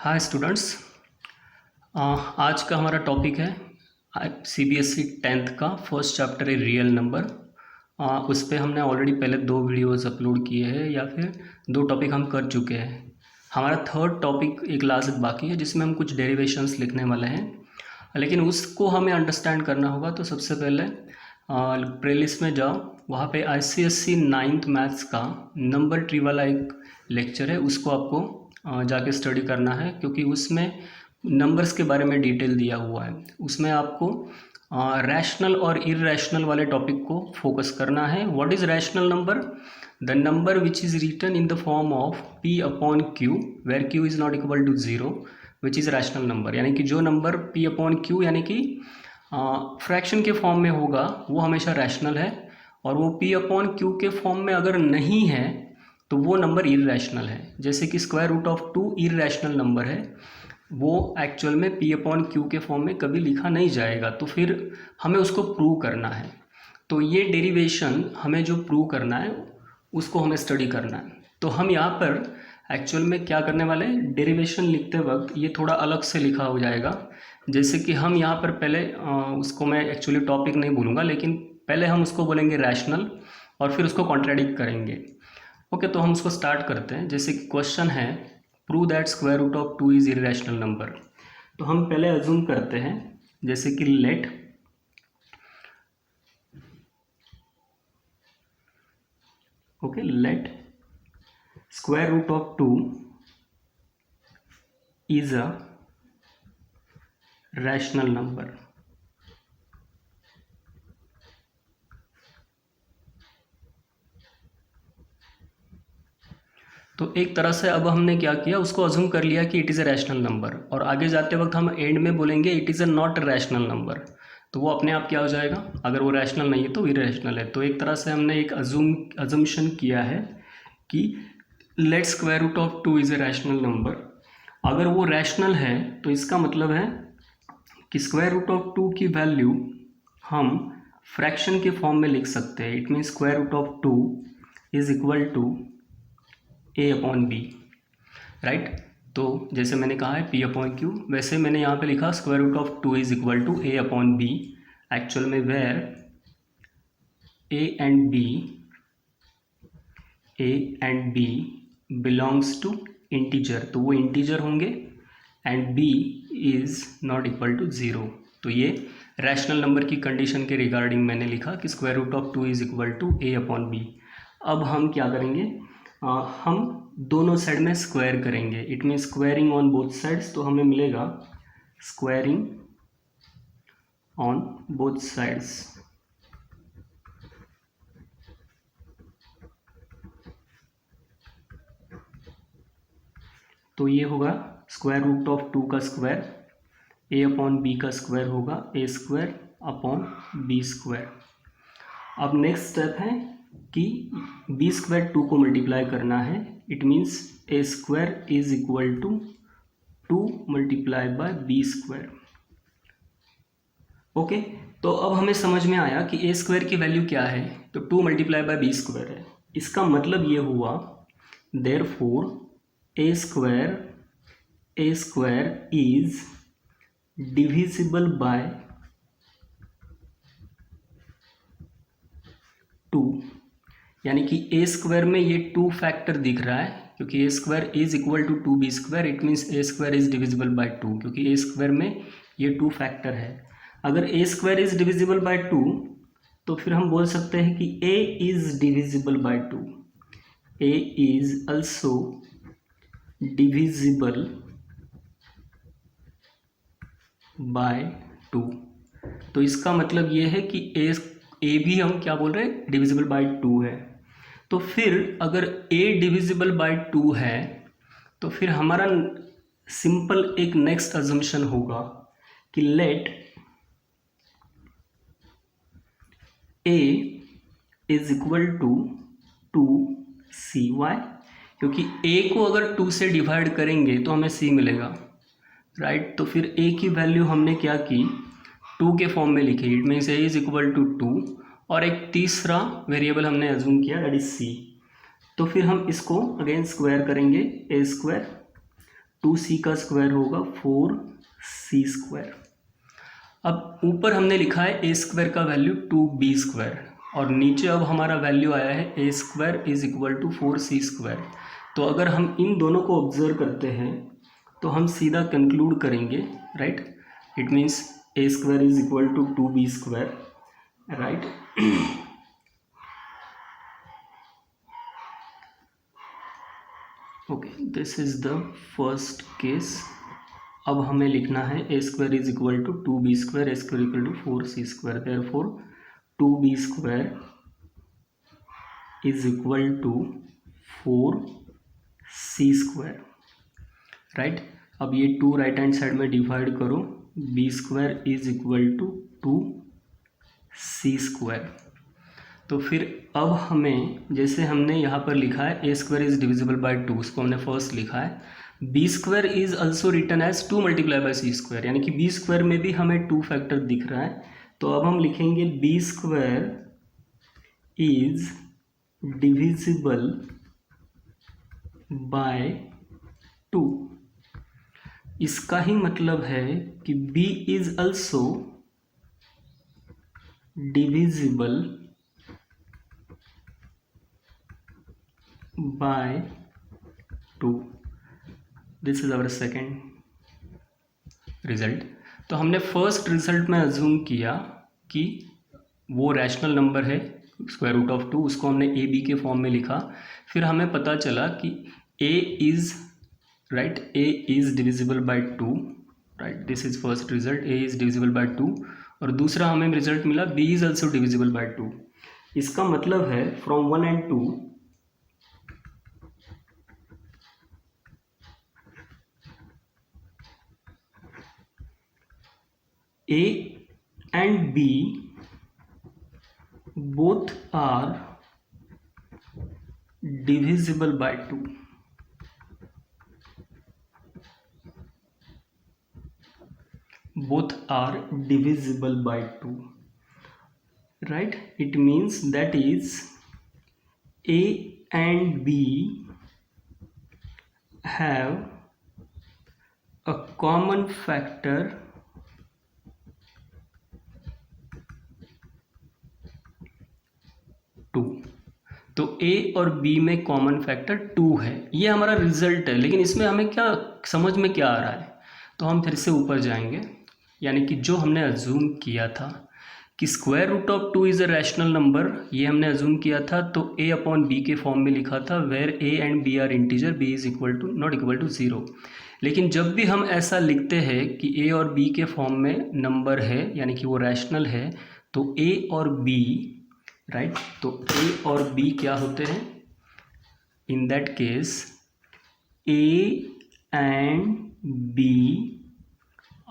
Hi students. आज का हमारा टॉपिक है सीबीएसई 10th का फर्स्ट चैप्टर है रियल नंबर। उस पर हमने ऑलरेडी पहले 2 वीडियोस अपलोड किए हैं या फिर 2 टॉपिक हम कर चुके हैं। हमारा थर्ड टॉपिक एक लास्ट बाकी है जिसमें हम कुछ डेरिवेशंस लिखने वाले हैं, लेकिन उसको हमें अंडरस्टैंड करना होगा। तो सबसे पहले प्लेलिस्ट में जाओ, वहाँ पे ICSE 9th मैथ्स का नंबर ट्री वाला एक लेक्चर है, उसको आपको जाके स्टडी करना है, क्योंकि उसमें नंबर्स के बारे में डिटेल दिया हुआ है। उसमें आपको रैशनल और इरैशनल वाले टॉपिक को फोकस करना है। What is rational number? The number which is written in the form of p upon q where q is not equal to 0 which is rational number. यानी कि जो नंबर p अपॉन q यानी कि fraction के form में होगा वो हमेशा रैशनल है, और वो p अपॉन q के फॉर्म में अगर नहीं है तो वो नंबर इरैशनल है। जैसे कि square root of 2 irrational number है, वो एक्चुअल में p अपॉन q के फॉर्म में कभी लिखा नहीं जाएगा, तो फिर हमें उसको प्रूव करना है। तो ये डेरिवेशन हमें जो प्रूव करना है उसको हमें स्टडी करना है। तो हम यहाँ पर एक्चुअल में क्या करने वाले हैं, डेरिवेशन लिखते वक्त ये थोड़ा अलग से लिखा हो जाएगा। जैसे कि हम यहाँ पर पहले उसको मैं एक्चुअली टॉपिक नहीं बोलूँगा, लेकिन पहले हम उसको बोलेंगे रैशनल और फिर उसको कॉन्ट्राडिक्ट करेंगे। ओके, तो हम उसको स्टार्ट करते हैं। जैसे कि क्वेश्चन है prove that square root of 2 is irrational number. तो हम पहले अज्यूम करते हैं, जैसे कि let square root of 2 is a rational number. तो एक तरह से अब हमने क्या किया, उसको अज्यूम कर लिया कि it is a rational number, और आगे जाते वक्त हम एंड में बोलेंगे it is a not rational number. तो वो अपने आप क्या हो जाएगा, अगर वो रैशनल नहीं है तो इरैशनल है। तो एक तरह से हमने एक अजम्पशन किया है कि let square root of 2 is a rational number. अगर वो रैशनल है तो इसका मतलब है कि स्क्वायर रूट ऑफ 2 की वैल्यू हम फ्रैक्शन के फॉर्म में लिख सकते हैं। It means square root of 2 is equal to a upon b, right. तो जैसे मैंने कहा है p अपॉन क्यू, वैसे मैंने यहाँ पे लिखा square root of 2 is equal to a upon B. Actual में where a and b belongs to integer, तो वो इंटीजर होंगे, and b is not equal to 0। तो ये रैशनल नंबर की कंडीशन के रिगार्डिंग मैंने लिखा कि square root of 2 is equal to a upon B. अब हम क्या करेंगे, हम दोनों साइड में स्क्वायर करेंगे। It mean squaring on both sides, तो हमें मिलेगा स्क्वायरिंग ऑन बोथ साइड्स। तो ये होगा स्क्वायर रूट ऑफ 2 का स्क्वायर, a अपॉन बी का स्क्वायर होगा a square upon b square. अब नेक्स्ट स्टेप है कि बी स्क्वायर 2 को मल्टीप्लाई करना है। It means A square is equal to 2 multiply by b square. Okay, तो अब हमें समझ में आया कि ए स्क्वायर की वैल्यू क्या है, तो 2 मल्टीप्लाई बाय बी स्क्वायर है। इसका मतलब ये हुआ therefore A square is divisible by 2, यानी कि ए स्क्वायर में ये 2 फैक्टर दिख रहा है, क्योंकि A square is equal to 2 B square. It means A square is divisible by 2, क्योंकि ए स्क्वायर में ये 2 फैक्टर है। अगर A square is divisible by 2 तो फिर हम बोल सकते हैं कि A is divisible by 2, A is also divisible by 2। तो इसका मतलब ये है कि ए भी हम क्या बोल रहे हैं, डिविजिबल बाय 2 है। तो फिर अगर a डिविजिबल बाय 2 है तो फिर हमारा सिंपल एक नेक्स्ट अजम्पशन होगा कि let a is equal to 2cy, क्योंकि a को अगर 2 से डिवाइड करेंगे तो हमें c मिलेगा, राइट। तो फिर a की वैल्यू हमने क्या की, 2 के फॉर्म में लिखी। It means a is equal to 2, और एक तीसरा वेरिएबल हमने अज्यूम किया दैट इज c। तो फिर हम इसको अगेन स्क्वायर करेंगे, ए स्क्वायर 2c का स्क्वायर होगा 4c²। अब ऊपर हमने लिखा है a स्क्वायर का वैल्यू 2b², और नीचे अब हमारा वैल्यू आया है a² is equal to 4c²। तो अगर हम इन दोनों को ऑब्जर्व करते हैं तो हम सीधा कंक्लूड करेंगे, right. It means a² is equal to 2b², right. Okay, this is the first case. अब हमें लिखना है a² is equal to 2b², a² equal to 4c²। Therefore 2b² is equal to 4c², right. अब ये 2 right hand side में divide करो, b² is equal to 2c²। तो फिर अब हमें, जैसे हमने यहाँ पर लिखा है a² इज डिविजिबल बाय 2, उसको हमने फर्स्ट लिखा है। b² is also written as 2 multiply by c², यानी कि b² में भी हमें 2 फैक्टर दिख रहा है। तो अब हम लिखेंगे b² इज डिविजिबल बाय 2। इसका ही मतलब है कि b is also divisible by 2। This is our second result. तो हमने फर्स्ट रिजल्ट में अज्यूम किया कि वो रैशनल नंबर है स्क्वायर रूट ऑफ 2, उसको हमने ए बी के फॉर्म में लिखा। फिर हमें पता चला कि a is right, a is divisible by 2, right. This is first result, a is divisible by 2। और दूसरा हमें रिजल्ट मिला b is also divisible by 2। इसका मतलब है from 1 and 2 a and b both are divisible by 2. Both are divisible by 2, right. It means that is a and b have a common factor 2। तो a और b में common factor 2 है, ये हमारा result है। लेकिन इसमें हमें क्या समझ में क्या आ रहा है, तो हम फिर से ऊपर जाएंगे। यानी कि जो हमने अज्यूम किया था कि square root of 2 is a rational number, ये हमने अज्यूम किया था, तो a अपॉन b के फॉर्म में लिखा था, where a and b are integer, b is equal to not equal to 0। लेकिन जब भी हम ऐसा लिखते हैं कि a और b के फॉर्म में नंबर है, यानी कि वो रैशनल है, तो a और b, राइट, तो a और b क्या होते हैं in that case, a and b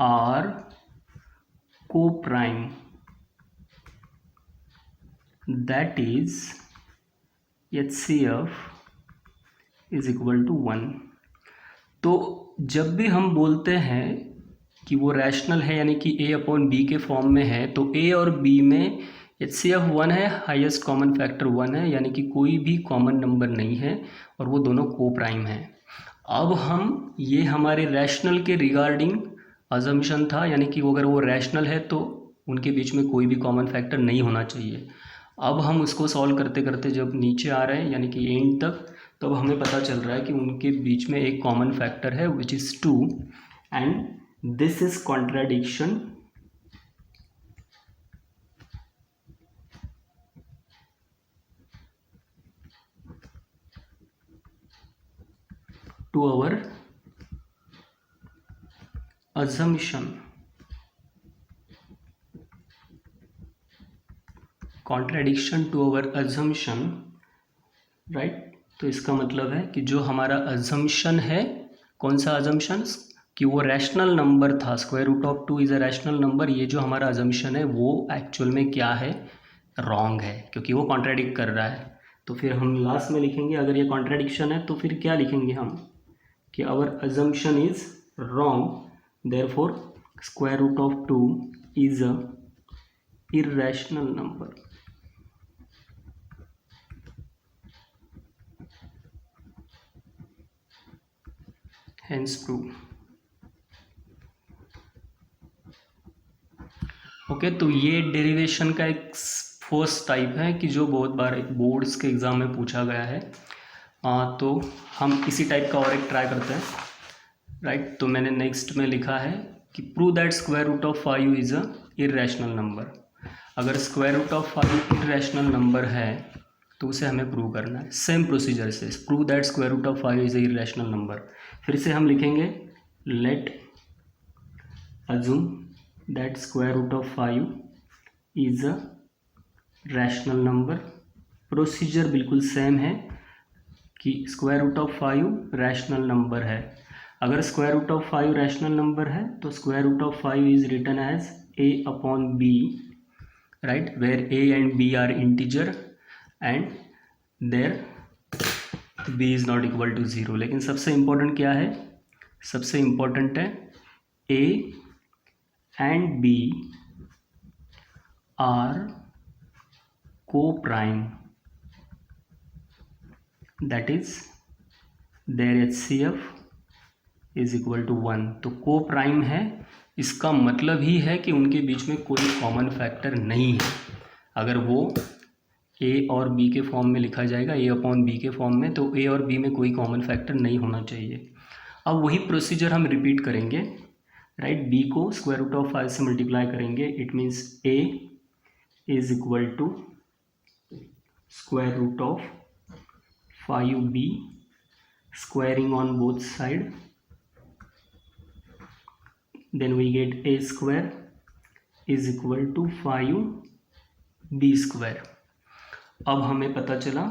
are coprime, that is HCF is equal to 1। तो जब भी हम बोलते हैं कि वो रैशनल है, यानी कि a अपॉन b के फॉर्म में है, तो a और b में HCF 1 है, हाईएस्ट कॉमन फैक्टर 1 है, यानी कि कोई भी कॉमन नंबर नहीं है, और वो दोनों को प्राइम है। अब हम ये हमारे रैशनल के रिगार्डिंग अजम्पशन था, यानी कि अगर वो रैशनल है तो उनके बीच में कोई भी कॉमन फैक्टर नहीं होना चाहिए। अब हम उसको सॉल्व करते करते जब नीचे आ रहे हैं, यानी कि एंड तक, तो अब हमें पता चल रहा है कि उनके बीच में एक कॉमन फैक्टर है which is 2, and this is contradiction to our assumption, contradiction to our assumption, right। तो इसका मतलब है कि जो हमारा assumption है, कौन सा assumption, कि वो रैशनल नंबर था, square root of 2 is a rational number, ये जो हमारा assumption है वो एक्चुअल में क्या है, रॉन्ग है, क्योंकि वो कॉन्ट्राडिक्ट कर रहा है। तो फिर हम लास्ट में लिखेंगे, अगर ये कॉन्ट्राडिक्शन है तो फिर क्या लिखेंगे हम, कि our assumption is wrong, therefore square root of 2 is a irrational number। Hence prove. Okay, तो ये डेरिवेशन का एक फर्स्ट टाइप है कि जो बहुत बार बोर्ड्स के एग्ज़ाम में पूछा गया है। तो हम इसी टाइप का और एक ट्राई करते हैं, राइट। तो मैंने नेक्स्ट में लिखा है कि prove that square root of 5 is a irrational number. अगर square root of 5 irrational number है तो उसे हमें प्रूव करना है। सेम प्रोसीजर से prove that square root of 5 is a irrational number. फिर से हम लिखेंगे let assume that square root of 5 is a rational number. Procedure बिल्कुल सेम है कि square root of 5 rational number है। अगर square root of 5 rational number है तो square root of 5 is written as a upon b, right, where a and b are integer and there b is not equal to 0। लेकिन सबसे important क्या है? सबसे important है a and b are co-prime, that is their HCF is equal to 1। तो को prime है, इसका मतलब ही है कि उनके बीच में कोई कॉमन फैक्टर नहीं है। अगर वो a और b के फॉर्म में लिखा जाएगा, a अपॉन b के फॉर्म में, तो a और b में कोई कॉमन फैक्टर नहीं होना चाहिए। अब वही प्रोसीजर हम रिपीट करेंगे, राइट। b को स्क्वायर रूट ऑफ 5 से मल्टीप्लाई करेंगे, it means a is equal to square root of 5b squaring on both side, then we get a square is equal to 5b square। अब हमें पता चला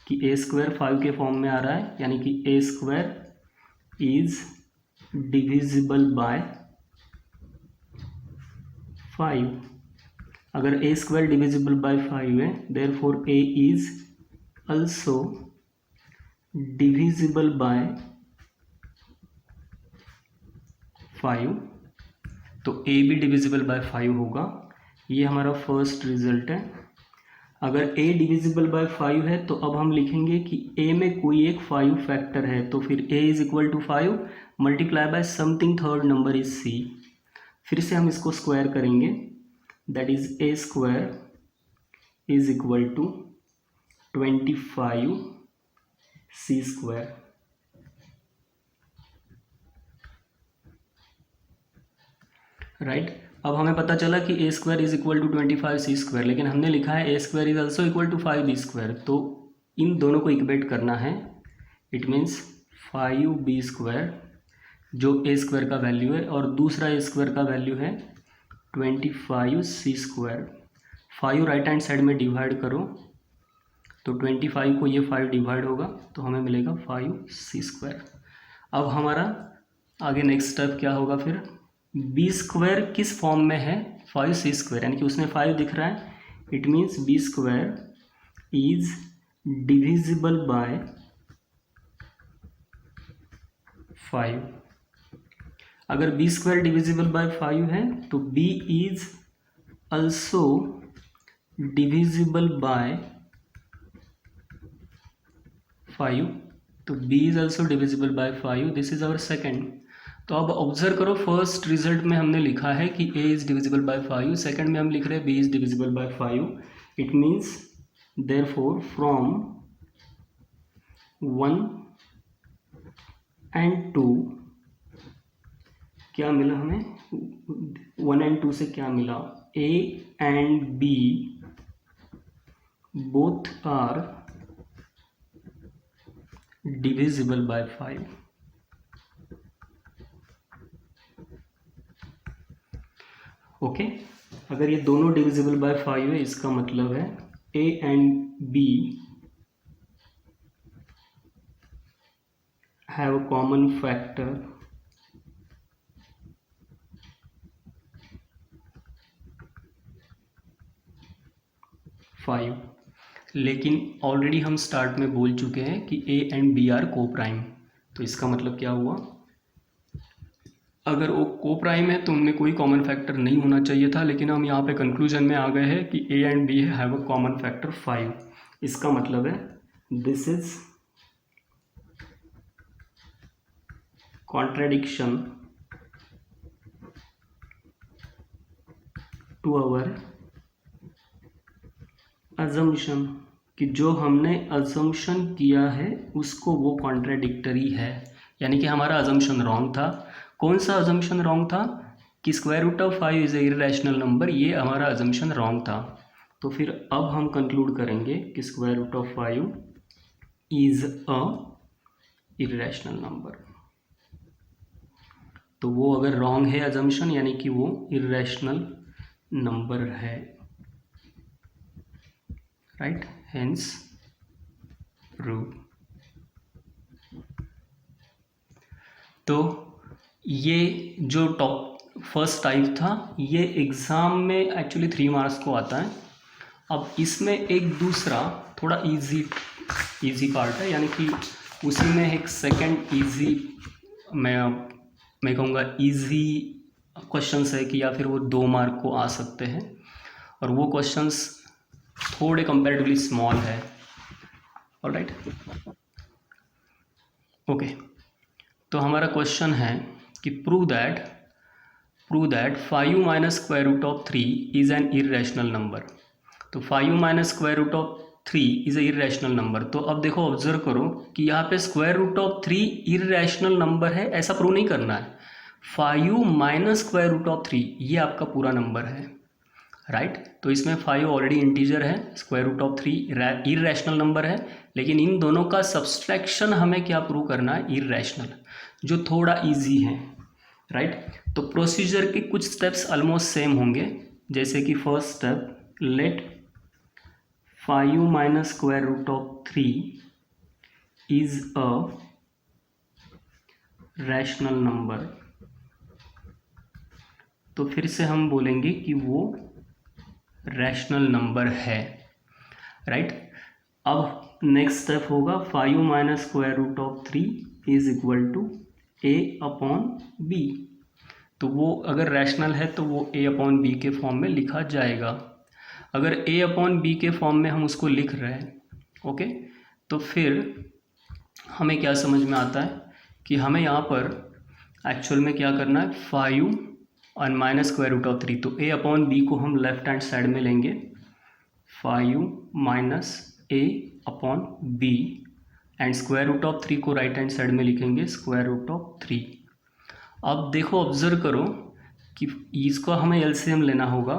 कि a square 5 के form में आ रहा है, यानी कि a square is divisible by 5। अगर a स्क्वायर डिविजिबल बाय 5 है, therefore a is also divisible by 5। तो a भी डिविजिबल बाय 5 होगा। ये हमारा फर्स्ट रिजल्ट है। अगर a डिविजिबल बाय 5 है तो अब हम लिखेंगे कि a में कोई एक 5 फैक्टर है, तो फिर a is equal to 5 multiply by something third number is c। फिर से हम इसको स्क्वायर करेंगे, that is a square is equal to 25 c square. Right, अब हमें पता चला कि a square is equal to 25 c square, लेकिन हमने लिखा है a square is also equal to 5b square. तो इन दोनों को इक्वेट करना है, इट मीन्स 5b स्क्वायर जो a स्क्वायर का वैल्यू है, और दूसरा a स्क्वायर का वैल्यू है 25c square. 5 right hand side में डिवाइड करो तो 25 को ये 5 डिवाइड होगा तो हमें मिलेगा 5c स्क्वायर। अब हमारा आगे नेक्स्ट स्टेप क्या होगा फिर? b स्क्वायर किस फॉर्म में है? 5c स्क्वायर, यानी कि उसमें 5 दिख रहा है, it means b square is divisible by 5। अगर b स्क्वायर डिविजिबल बाय 5 है तो b is also divisible by 5। तो b is also divisible by 5, this is our second. तो अब ऑब्जर्व करो, फर्स्ट रिजल्ट में हमने लिखा है कि a is divisible by 5, second में हम लिख रहे हैं b is divisible by 5। It means therefore from 1 and 2 क्या मिला हमें? 1 एंड 2 से क्या मिला? a and b both are divisible by 5। Okay, अगर ये दोनों डिविजिबल बाय 5 है, इसका मतलब है a and b have a common factor 5। लेकिन ऑलरेडी हम स्टार्ट में बोल चुके हैं कि a एंड b आर को प्राइम। तो इसका मतलब क्या हुआ? अगर वो को प्राइम है तो उनमें कोई कॉमन फैक्टर नहीं होना चाहिए था, लेकिन हम यहाँ पे कंक्लूजन में आ गए हैं कि a and b have a common factor 5। इसका मतलब है this is contradiction to our assumption, कि जो हमने अजम्पशन किया है उसको वो कॉन्ट्राडिक्टरी है, यानी कि हमारा अजम्पशन रॉन्ग था। कौन सा अजम्पशन रॉन्ग था? कि square root of 5 is a irrational number, ये हमारा अजम्पशन रॉन्ग था। तो फिर अब हम कंक्लूड करेंगे कि square root of 5 is a irrational number. तो वो अगर रॉन्ग है अजम्पशन, यानी कि वो इर्रेशनल नंबर है, राइट, हेंस प्रूव। तो ये जो फर्स्ट टाइप था, ये एग्ज़ाम में एक्चुअली 3 मार्क्स को आता है। अब इसमें एक दूसरा थोड़ा इजी पार्ट है, यानी कि उसी में एक सेकंड इजी, मैं कहूँगा इजी क्वेश्चंस है कि या फिर वो 2 मार्क को आ सकते हैं, और वो क्वेश्चंस थोड़े कंपैरेटिवली स्मॉल है। Alright, okay. तो हमारा क्वेश्चन है कि prove that 5 minus square root of 3 is an irrational number. तो 5 minus square root of 3 is a irrational number. तो अब देखो, ऑब्जर्व करो कि यहाँ पे square root of 3 irrational number है, ऐसा प्रूव नहीं करना है। 5 माइनस स्क्वायर रूट ऑफ 3 ये आपका पूरा नंबर है, राइट। तो इसमें 5 ऑलरेडी इंटीजर है, square root of 3 irrational number है, लेकिन इन दोनों का सब्सट्रैक्शन हमें क्या प्रूव करना है? इर्रेशनल, जो थोड़ा इजी है, राइट। तो प्रोसीजर के कुछ स्टेप्स ऑलमोस्ट सेम होंगे, जैसे कि first step, let 5 minus square root of 3 is a rational number. तो फिर से हम बोलेंगे कि वो रैशनल नंबर है, राइट। अब नेक्स्ट स्टेप होगा 5 minus square root of 3 is equal to a upon b. तो वो अगर रैशनल है तो वो a अपॉन बी के फॉर्म में लिखा जाएगा। अगर a अपॉन बी के फॉर्म में हम उसको लिख रहे हैं, ओके, तो फिर हमें क्या समझ में आता है कि हमें यहाँ पर एक्चुअल में क्या करना है? 5 और माइनस स्क्वायर रूट ऑफ 3, तो a अपॉन बी को हम लेफ्ट हैंड साइड में लेंगे, 5 minus a upon b, and square root of 3 को राइट हैंड साइड में लिखेंगे, स्क्वायर रूट ऑफ 3। अब देखो, ऑब्जर्व करो कि इसको हमें एलसीएम लेना होगा,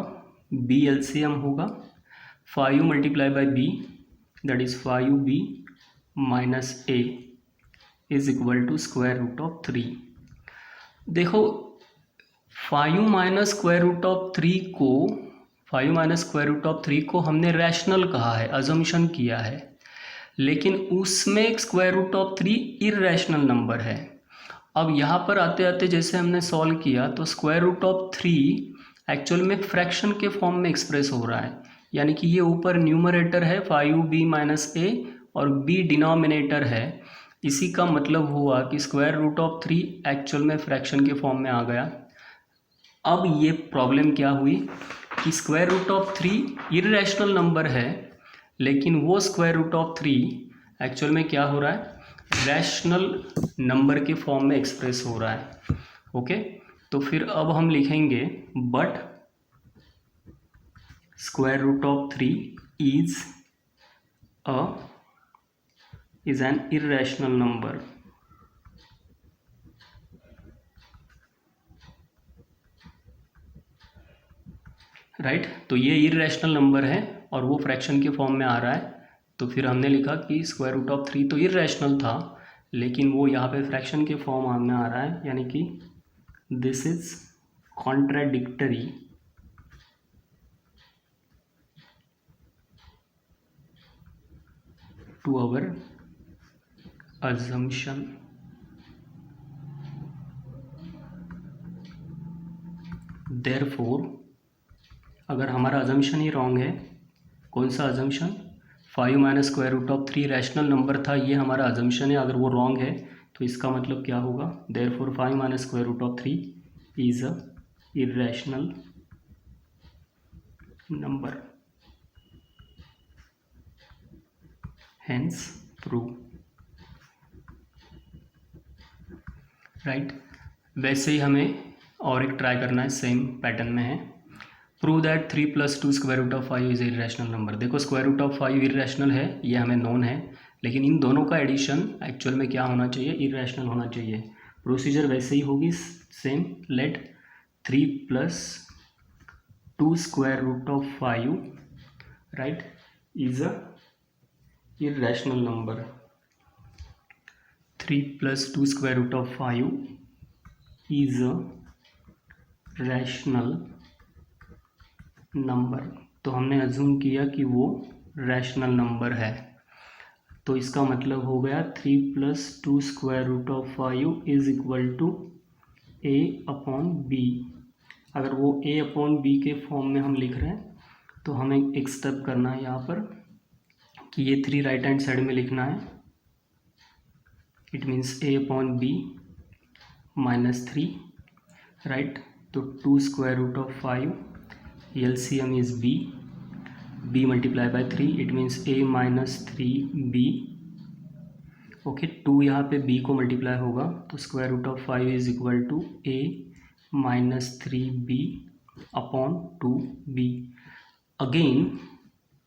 b एलसीएम होगा 5 multiply by b, that is 5b minus a is equal to square root of 3। देखो, 5 माइनस स्क्वायर रूट ऑफ 3 को 5 माइनस स्क्वायर रूट ऑफ 3 को हमने रैशनल कहा है, अजम्पशन किया है, लेकिन उसमें square root of 3 irrational number है। अब यहाँ पर आते आते जैसे हमने सॉल्व किया तो स्क्वायर रूट ऑफ 3 एक्चुअल में फ्रैक्शन के फॉर्म में एक्सप्रेस हो रहा है, यानी कि ये ऊपर न्यूमरेटर है 5b माइनस a और b डिनोमिनेटर है। इसी का मतलब हुआ कि स्क्वायर रूट ऑफ 3 एक्चुअल में फ्रैक्शन के फॉर्म में आ गया। अब ये प्रॉब्लम क्या हुई कि square root of 3 irrational number है, लेकिन वो स्क्वायर रूट ऑफ 3 एक्चुअल में क्या हो रहा है? रैशनल नंबर के फॉर्म में एक्सप्रेस हो रहा है, ओके। तो फिर अब हम लिखेंगे but square root of 3 is an irrational number, right. तो ये इर्रेशनल नंबर है और वो फ्रैक्शन के फॉर्म में आ रहा है, तो फिर हमने लिखा कि स्क्वायर रूट ऑफ 3 तो इर्रेशनल था, लेकिन वो यहाँ पे फ्रैक्शन के फॉर्म में आ रहा है, यानी कि this is contradictory to our assumption। Therefore, अगर हमारा अजम्पशन ही रॉन्ग है, कौन सा assumption? 5 minus square root of 3 rational number था, ये हमारा अजम्पशन है। अगर वो रॉन्ग है तो इसका मतलब क्या होगा? Therefore 5 minus square root of 3 is a irrational number, hence prove. Right. वैसे ही हमें और एक ट्राई करना है, सेम पैटर्न में है। Prove that 3 + 2 square root of 5 is irrational number. देखो स्क्वायर रूट ऑफ 5 इरेशनल है, ये हमें नोन है, लेकिन इन दोनों का एडिशन एक्चुअल में क्या होना चाहिए, इरेशनल होना चाहिए। प्रोसीजर वैसे ही होगी same. Let 3 + 2 square root of 5 right is a irrational number. 3 + 2 square root of 5 is a rational number. तो हमने अज्यूम किया कि वो रैशनल नंबर है, तो इसका मतलब हो गया 3 + 2 square root of 5 is equal to a/b। अगर वो a/b के फॉर्म में हम लिख रहे हैं तो हमें एक स्टेप करना है यहाँ पर कि ये 3 राइट हैंड साइड में लिखना है। It means a/b -3 right. तो 2 square root of 5 LCM is b multiplied by 3, it means a -3b। Okay, 2 यहाँ पे b को मल्टीप्लाई होगा तो square root of 5 is equal to a -3b upon 2b। Again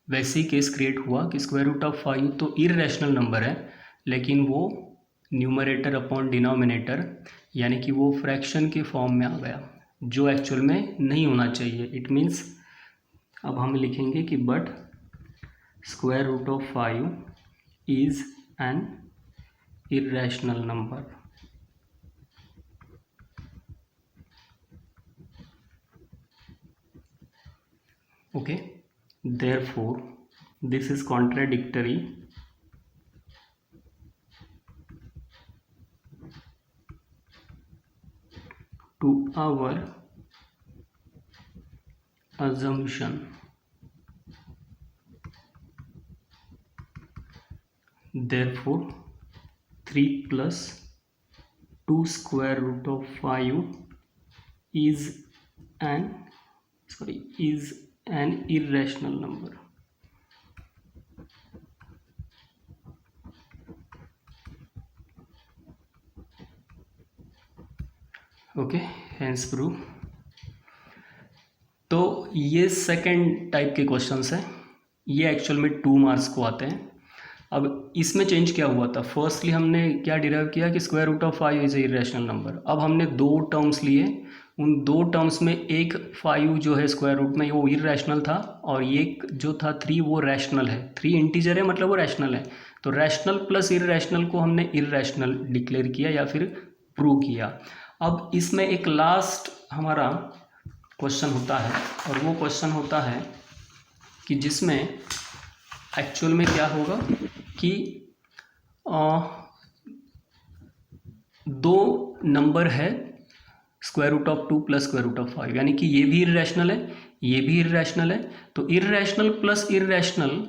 वैसे ही केस क्रिएट हुआ कि स्क्वायर रूट ऑफ 5 तो इररेशनल नंबर है, लेकिन वो न्यूमरेटर अपॉन डिनोमिनेटर यानी कि वो फ्रैक्शन के फॉर्म में आ गया, जो एक्चुअल में नहीं होना चाहिए। इट मीन्स अब हम लिखेंगे कि but square root of 5 is an irrational number. Okay, therefore this is contradictory to our assumption। Therefore 3 + 2 square root of 5 is an irrational number। Okay, hence prove. तो ये सेकंड टाइप के questions हैं, ये actual में 2 marks को आते हैं। अब इसमें चेंज क्या हुआ था, फर्स्टली हमने क्या डिराइव किया कि square root of 5 is a irrational number. अब हमने 2 टर्म्स लिए, उन 2 टर्म्स में एक 5 जो है स्क्वायर रूट में वो इरेशनल था, और ये जो था 3 वो रैशनल है। 3 इंटीजर है मतलब वो रैशनल है, तो रैशनल प्लस इरेशनल को हमने इरेशनल डिक्लेयर किया या फिर प्रूव किया। अब इसमें एक लास्ट हमारा क्वेश्चन होता है, और वो क्वेश्चन होता है कि जिसमें एक्चुअल में क्या होगा कि 2 नंबर है square root of 2 + square root of 5, यानी कि ये भी इरेशनल है, ये भी इरेशनल है। तो इरेशनल प्लस इरेशनल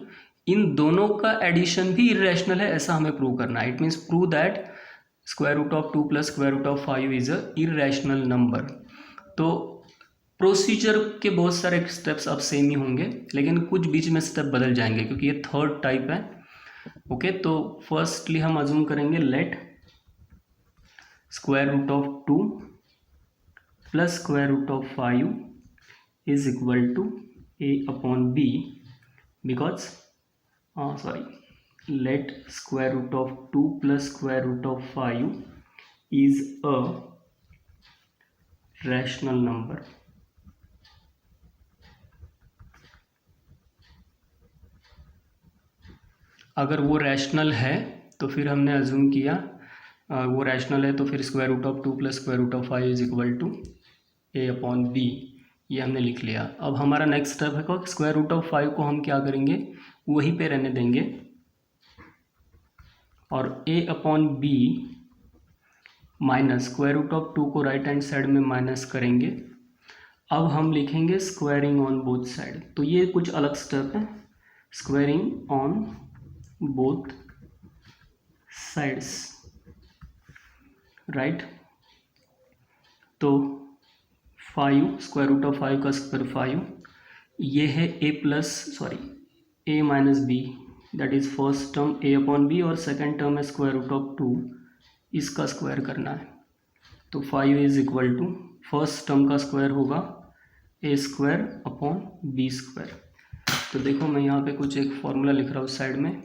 इन दोनों का एडिशन भी इरेशनल है, ऐसा हमें प्रूव करना है। It means prove that square root of 2 + square root of 5 is a irrational number. तो प्रोसीजर के बहुत सारे स्टेप्स अब सेम ही होंगे, लेकिन कुछ बीच में स्टेप बदल जाएंगे क्योंकि ये थर्ड टाइप है। ओके, तो फर्स्टली हम अज्यूम करेंगे let square root of 2 + square root of 5 is equal to a/b, because let square root of 2 + square root of 5 is a rational number। अगर वो रैशनल है तो फिर हमने अज्यूम किया वो रैशनल है, तो फिर square root of 2 + square root of 5 is equal to a/b, ये हमने लिख लिया। अब हमारा नेक्स्ट स्टेप है कि स्क्वायर रूट ऑफ 5 को हम क्या करेंगे, वहीं पे रहने देंगे, और a/b minus square root of 2 को राइट हैंड साइड में माइनस करेंगे। अब हम लिखेंगे स्क्वायरिंग ऑन बोथ साइड। तो ये कुछ अलग स्टेप है, squaring on both sides, right. तो 5 स्क्वायर रूट ऑफ 5 का स्क्वायर 5, ये है a - b, that is first term a/b, और सेकेंड टर्म है स्क्वायर रूट ऑफ 2, इसका स्क्वायर करना है। तो 5 is equal to first term का स्क्वायर होगा a square upon b square. तो देखो मैं यहाँ पे कुछ एक फॉर्मूला लिख रहा हूँ साइड में,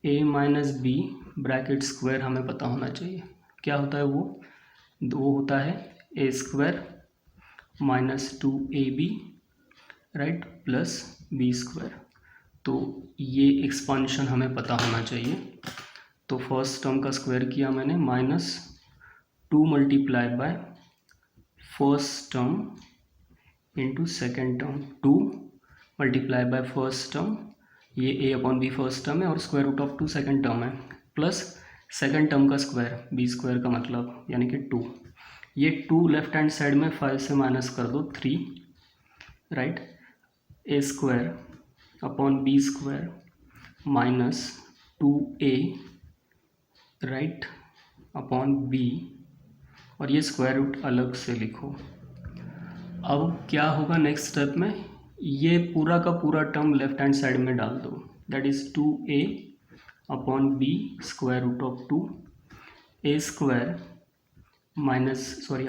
ए माइनस बी ब्रैकेट स्क्वायर हमें पता होना चाहिए क्या होता है वो होता है a square minus 2ab right plus b square. तो ये एक्सपांशन हमें पता होना चाहिए। तो फर्स्ट टर्म का स्क्वायर किया मैंने minus 2 multiply by first term into second term, 2 multiply by first term, ये a upon b first term है और square root of 2 second term है, प्लस सेकेंड टर्म का स्क्वायर बी स्क्वायर का मतलब यानी कि 2। ये 2 लेफ्ट हैंड साइड में 5 से माइनस कर दो 3 right, a square upon b square minus 2a right upon b, और ये स्क्वायर रूट अलग से लिखो। अब क्या होगा नेक्स्ट स्टेप में, ये पूरा का पूरा टर्म लेफ्ट हैंड साइड में डाल दो, that is 2a upon b square root of 2 a square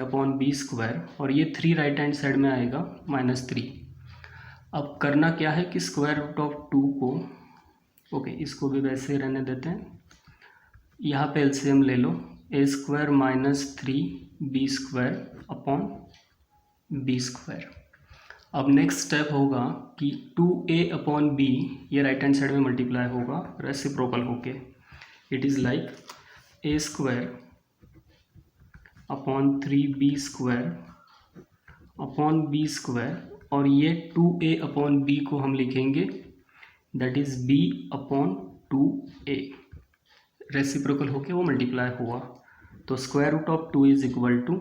upon b square, और ये 3 राइट हैंड साइड में आएगा -3। अब करना क्या है कि स्क्वायर रूट ऑफ 2 को ओके इसको भी वैसे रहने देते हैं, यहाँ पे एलसीएम ले लो, a square minus 3b square upon b square. अब नेक्स्ट स्टेप होगा कि 2a अपॉन b ये राइट हैंड साइड में मल्टीप्लाई होगा रेसिप्रोकल होके, it is like a square upon 3b square upon b square, और ये 2a अपॉन b को हम लिखेंगे that is b upon 2a, reciprocal होके वो मल्टीप्लाई हुआ। तो square root of 2 is equal to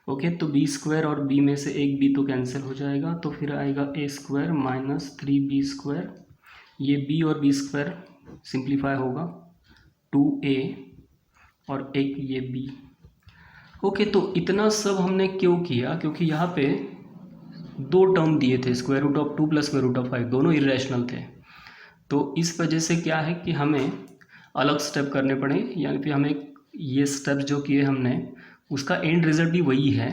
okay, तो बी स्क्वायर और बी में से एक बी तो कैंसिल हो जाएगा, तो फिर आएगा ए स्क्वायर माइनस 3b स्क्वायर, ये b और b स्क्वायर सिंप्लीफाई होगा 2a और एक ये b। ओके तो इतना सब हमने क्यों किया, क्योंकि यहाँ पे 2 टर्म दिए थे, square root of 2 plus square root of 5, दोनों इरेशनल थे। तो इस वजह से क्या है कि हमें अलग स्टेप करने पड़े, यानी कि हमें ये स्टेप जो किए हमने उसका एंड रिजल्ट भी वही है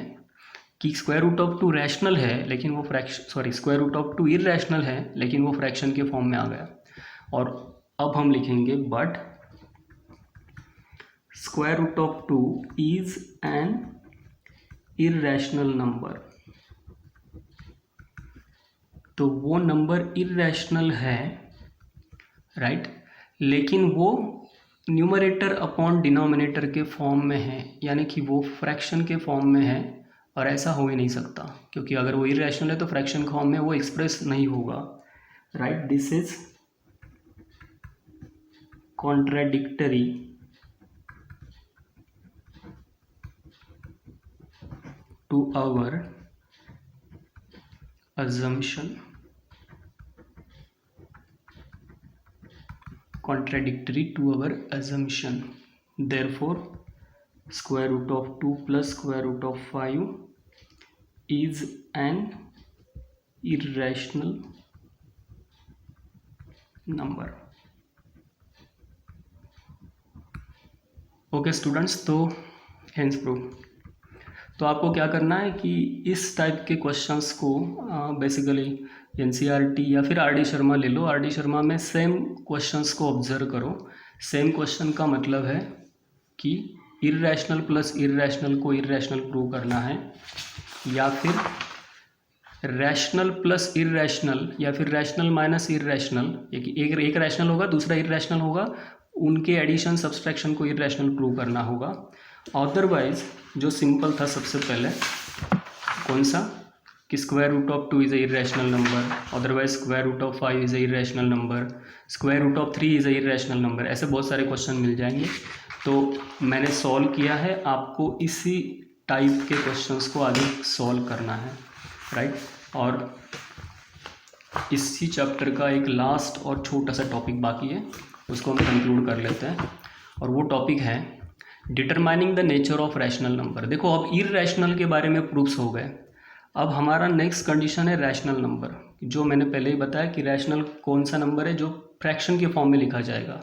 कि स्क्वायर रूट ऑफ 2 रैशनल है लेकिन वो स्क्वायर रूट ऑफ 2 इरेशनल है लेकिन वो फ्रैक्शन के फॉर्म में आ गया। और अब हम लिखेंगे but square root of 2 is an irrational number. तो वो नंबर इरेशनल है राइट, लेकिन वो न्यूमरेटर अपॉन डिनोमिनेटर के फॉर्म में है, यानी कि वो फ्रैक्शन के फॉर्म में है, और ऐसा हो ही नहीं सकता क्योंकि अगर वो इरेशनल है तो फ्रैक्शन फॉर्म में वो एक्सप्रेस नहीं होगा right. This is contradictory to our assumption, contradictory to our assumption, therefore square root of 2 plus square root of 5 is an irrational number। Okay students, तो हेंस प्रूव। तो आपको क्या करना है कि इस टाइप के क्वेश्चंस को बेसिकली एनसीईआरटी या फिर आरडी शर्मा ले लो, आरडी शर्मा में सेम क्वेश्चंस को ऑब्जर्व करो। सेम क्वेश्चन का मतलब है कि इर्रेशनल प्लस इर्रेशनल को इर्रेशनल प्रूव करना है, या फिर रैशनल प्लस इर्रेशनल, या फिर रैशनल माइनस इर्रेशनल, एक रैशनल होगा दूसरा इर्रेशनल होगा, उनके एडिशन सब्सट्रैक्शन को इर्रेशनल प्रूव करना होगा। अदरवाइज जो सिंपल था सबसे पहले कौन सा कि square root of 2 is a irrational number, otherwise square root of 5 is a irrational number, square root of 3 is a irrational number, ऐसे बहुत सारे क्वेश्चन मिल जाएंगे। तो मैंने सॉल्व किया है, आपको इसी टाइप के क्वेश्चंस को आगे सॉल्व करना है राइट। और इसी चैप्टर का एक लास्ट और छोटा सा टॉपिक बाकी है, उसको हम कंक्लूड कर लेते हैं, और वो टॉपिक है determining the nature of rational number. देखो अब इररैशनल के बारे में प्रूफ्स हो गए, अब हमारा नेक्स्ट कंडीशन है रैशनल नंबर, जो मैंने पहले ही बताया कि रैशनल कौन सा नंबर है जो फ्रैक्शन के फॉर्म में लिखा जाएगा।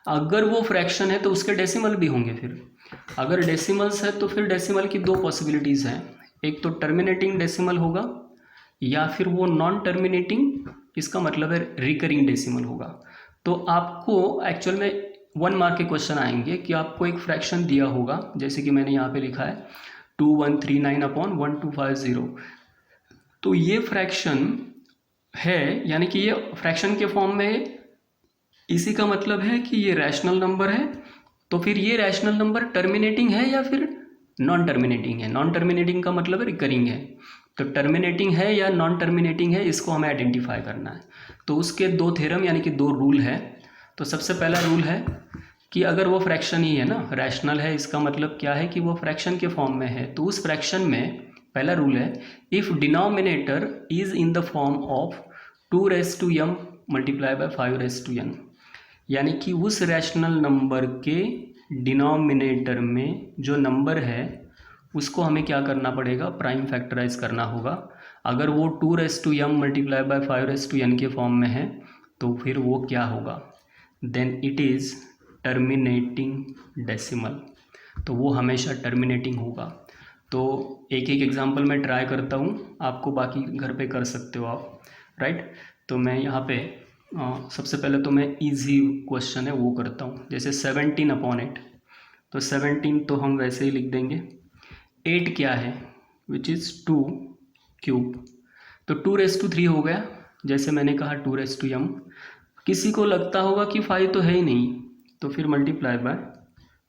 अगर वो फ्रैक्शन है तो उसके डेसिमल भी होंगे फिर, अगर डेसिमल्स है तो फिर डेसिमल की दो पॉसिबिलिटीज़ हैं, एक तो टर्मिनेटिंग डेसिमल होगा या फिर वो नॉन टर्मिनेटिंग, इसका मतलब है रिकरिंग डेसिमल होगा। तो आपको एक्चुअल में 1 मार्क के क्वेश्चन आएंगे कि आपको एक फ्रैक्शन दिया होगा, जैसे कि मैंने यहाँ पे लिखा है 2139/1250। तो ये फ्रैक्शन है, यानी कि ये फ्रैक्शन के फॉर्म में, इसी का मतलब है कि ये रैशनल नंबर है। तो फिर ये रैशनल नंबर टर्मिनेटिंग है या फिर नॉन टर्मिनेटिंग है। नॉन टर्मिनेटिंग का मतलब है रिकरिंग है, तो टर्मिनेटिंग है या नॉन टर्मिनेटिंग है, इसको हमें आइडेंटिफाई करना है। तो उसके दो थ्योरम यानी कि दो रूल है। तो सबसे पहला रूल है कि अगर वो फ्रैक्शन ही है ना, रैशनल है, इसका मतलब क्या है कि वो फ्रैक्शन के फॉर्म में है, तो उस फ्रैक्शन में पहला रूल है, if denominator is in the form of 2m multiply by 5n, यानी कि उस रैशनल नंबर के डिनोमिनेटर में जो नंबर है उसको हमें क्या करना पड़ेगा, प्राइम फैक्टराइज करना होगा। अगर वो 2m मल्टीप्लाई बाय 5n के फॉर्म में है तो फिर वो क्या होगा, then it is terminating decimal, तो वो हमेशा टर्मिनेटिंग होगा। तो एक एक एग्जांपल मैं ट्राई करता हूँ, आपको बाकी घर पे कर सकते हो आप, राइट। तो मैं यहाँ पे सबसे पहले तो मैं इजी क्वेश्चन है वो करता हूँ, जैसे 17/8। तो 17 तो हम वैसे ही लिख देंगे। 8 क्या है, विच इज़ 2 क्यूब, तो 2⁻³ हो गया। जैसे मैंने कहा 2⁻m। किसी को लगता होगा कि 5 तो है ही नहीं, तो फिर मल्टीप्लाई बाय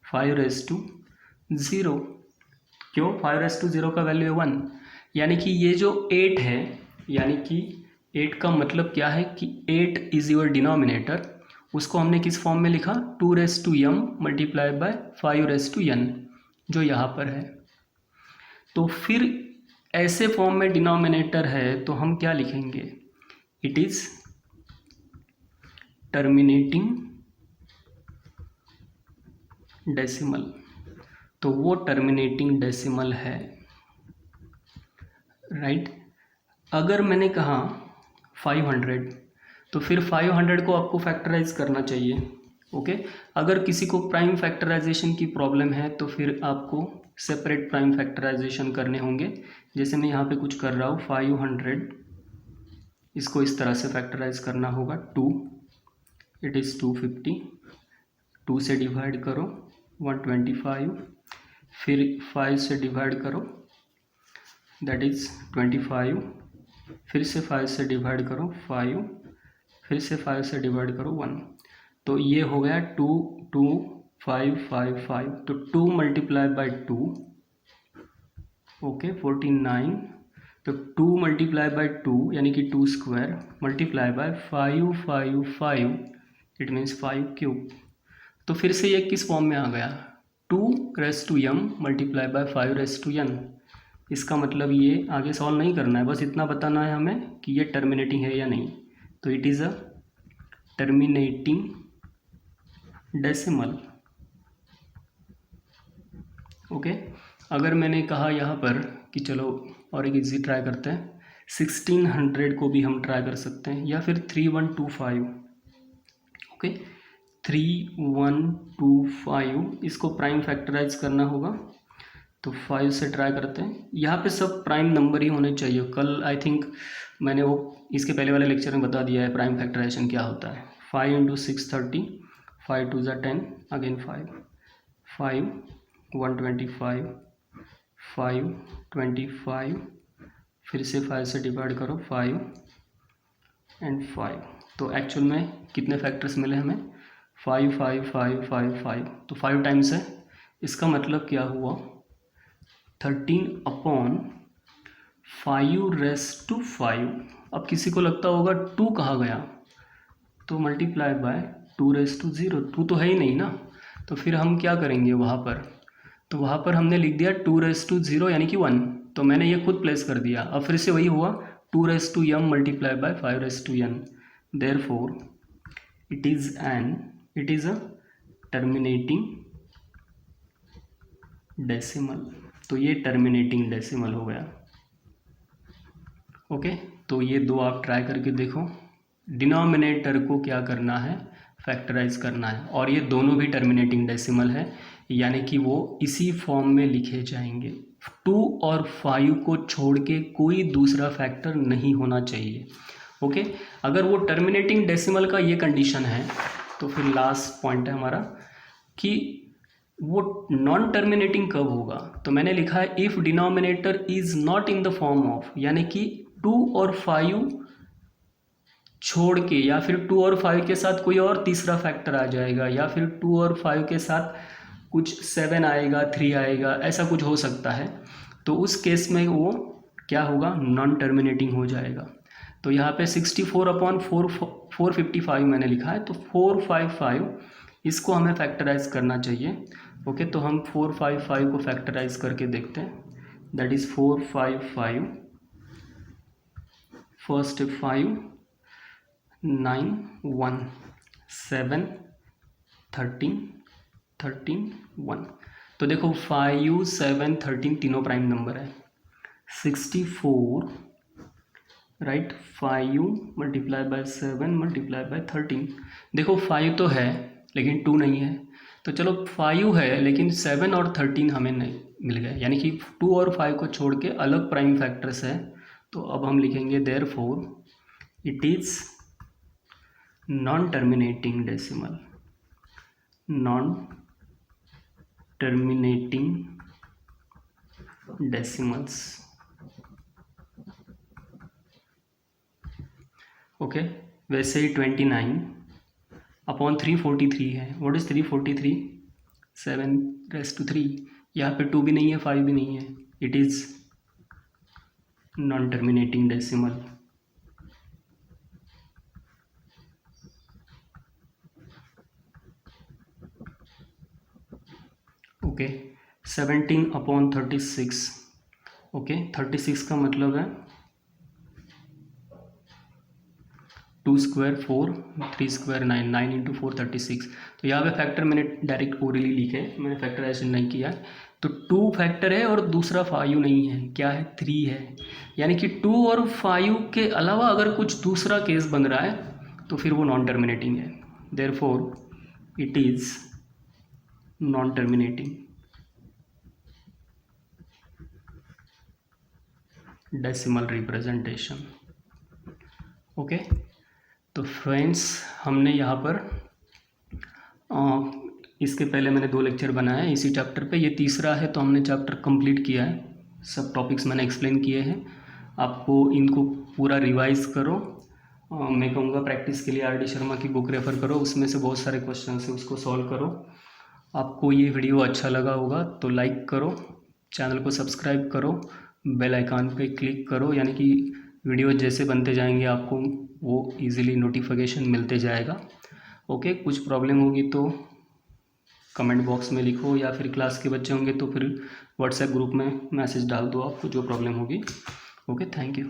5⁻0। क्यों, 5⁻0 का वैल्यू है 1, यानी कि ये जो 8 है, यानी कि 8 का मतलब क्या है कि 8 इज योर डिनोमिनेटर, उसको हमने किस फॉर्म में लिखा, 2m मल्टीप्लाई बाय 5n, जो यहाँ पर है। तो फिर ऐसे फॉर्म में डिनोमिनेटर है तो हम क्या लिखेंगे, इट इज टर्मिनेटिंग डेसिमल, तो वो टर्मिनेटिंग डेसिमल है, राइट। अगर मैंने कहा 500, तो फिर 500 को आपको फैक्टराइज करना चाहिए, ओके। अगर किसी को प्राइम फैक्टराइजेशन की प्रॉब्लम है तो फिर आपको सेपरेट प्राइम फैक्टराइजेशन करने होंगे। जैसे मैं यहाँ पे कुछ कर रहा हूँ, 500 इसको इस तरह से फैक्टराइज करना होगा, 2 इट इज़ 250, 2 से डिवाइड करो 125, फिर 5 से डिवाइड करो दैट इज़ 25, फिर से 5 से डिवाइड करो 5, फिर से 5 से डिवाइड करो 1, तो ये हो गया 2 2 5 5 5, तो 2 मल्टीप्लाई बाई 2, ओके 49, तो 2 मल्टीप्लाई बाई 2 यानी कि 2 square multiply by 5 5 5, it means 5 cube. तो फिर से ये किस फॉर्म में आ गया, 2m मल्टीप्लाई बाय 5n। इसका मतलब ये आगे सॉल्व नहीं करना है, बस इतना बताना है हमें कि ये टर्मिनेटिंग है या नहीं। तो it is a terminating decimal, okay. अगर मैंने कहा यहाँ पर कि चलो और एक इजी ट्राई करते हैं, 1600 को भी हम ट्राई कर सकते हैं, या फिर 3125, ओके 3125, इसको प्राइम फैक्टराइज करना होगा, तो 5 से ट्राई करते हैं। यहाँ पे सब प्राइम नंबर ही होने चाहिए। कल आई थिंक मैंने वो इसके पहले वाले लेक्चर में बता दिया है प्राइम फैक्टराइजेशन क्या होता है। 5 × 6 30, 5 2 = 10, अगेन 5 5 125, 5 25, फिर से 5 से डिवाइड करो 5 एंड 5, तो एक्चुअल में कितने फैक्टर्स मिले हमें, 5 5 5 5 5, तो 5 टाइम्स है। इसका मतलब क्या हुआ, 13/5⁵। अब किसी को लगता होगा 2 कहाँ गया, तो मल्टीप्लाई बाय 2⁻0, 2 तो है ही नहीं ना, तो फिर हम क्या करेंगे वहाँ पर, तो वहाँ पर हमने लिख दिया 2⁻0 यानी कि 1, तो मैंने ये खुद प्लेस कर दिया। अब फिर से वही हुआ 2m multiply by 5n, therefore it is a terminating decimal, तो ये टर्मिनेटिंग डेसिमल हो गया, ओके। तो ये दो आप ट्राई करके देखो, डिनोमिनेटर को क्या करना है, फैक्टराइज करना है, और ये दोनों भी टर्मिनेटिंग डेसिमल है। यानी कि वो इसी फॉर्म में लिखे जाएंगे। 2 और 5 को छोड़ के कोई दूसरा फैक्टर नहीं होना चाहिए। ओके, अगर वो टर्मिनेटिंग डेसिमल का ये कंडीशन है तो फिर लास्ट पॉइंट है हमारा कि वो नॉन टर्मिनेटिंग कब होगा। तो मैंने लिखा है if denominator is not in the form of, यानी कि 2 और 5 छोड़ के, या फिर 2 और 5 के साथ कोई और तीसरा फैक्टर आ जाएगा, या फिर 2 और 5 के साथ कुछ 7 आएगा, 3 आएगा, ऐसा कुछ हो सकता है। तो उस केस में वो क्या होगा, नॉन टर्मिनेटिंग हो जाएगा। तो यहाँ पे 64/455 मैंने लिखा है, तो 455 इसको हमें फैक्टराइज करना चाहिए। ओके, तो हम 455 को फैक्टराइज करके देखते हैं। That is 455 first 5 9 1 7 13 13 1। तो देखो 5 7 13 तीनों प्राइम नंबर है। 64 right, 5 multiply bye 7 multiply by 13। देखो 5 तो है लेकिन 2 नहीं है, तो चलो 5 है लेकिन 7 और 13 हमें नहीं मिल गए, यानी कि 2 और 5 को छोड़ के अलग प्राइम फैक्टर्स है। तो अब हम लिखेंगे therefore it is non terminating decimal, non terminating decimals. Okay, वैसे ही 29/343 है। What is 343? 7⁻3। यहाँ पे 2 भी नहीं है, 5 भी नहीं है, it is non terminating decimal. Okay, 17/36। Okay, 36 का मतलब है 2 स्क्वायर 4, 3 स्क्वायर 9, 9 इंटू 4 36। तो यहाँ पे फैक्टर मैंने डायरेक्ट ओरली लिखे, मैंने फैक्टराइजेशन नहीं किया। तो 2 फैक्टर है और दूसरा 5 नहीं है, क्या है, 3 है। यानी कि 2 और 5 के अलावा अगर कुछ दूसरा केस बन रहा है तो फिर वो नॉन टर्मिनेटिंग है। Therefore it is non terminating decimal representation. Okay, तो फ्रेंड्स हमने यहाँ पर इसके पहले मैंने 2 लेक्चर बनाए हैं इसी चैप्टर पे, ये तीसरा है, तो हमने चैप्टर कंप्लीट किया है। सब टॉपिक्स मैंने एक्सप्लेन किए हैं। आपको इनको पूरा रिवाइज करो। मैं कहूँगा प्रैक्टिस के लिए आर.डी. शर्मा की बुक रेफ़र करो, उसमें से बहुत सारे क्वेश्चन है, उसको सॉल्व करो। आपको ये वीडियो अच्छा लगा होगा तो लाइक करो, चैनल को सब्सक्राइब करो, बेल आइकन पे क्लिक करो, यानी कि वीडियो जैसे बनते जाएंगे आपको वो इजीली नोटिफिकेशन मिलते जाएगा। ओके, कुछ प्रॉब्लम होगी तो कमेंट बॉक्स में लिखो, या फिर क्लास के बच्चे होंगे तो फिर व्हाट्सएप ग्रुप में मैसेज डाल दो आपको जो प्रॉब्लम होगी। Okay, thank you.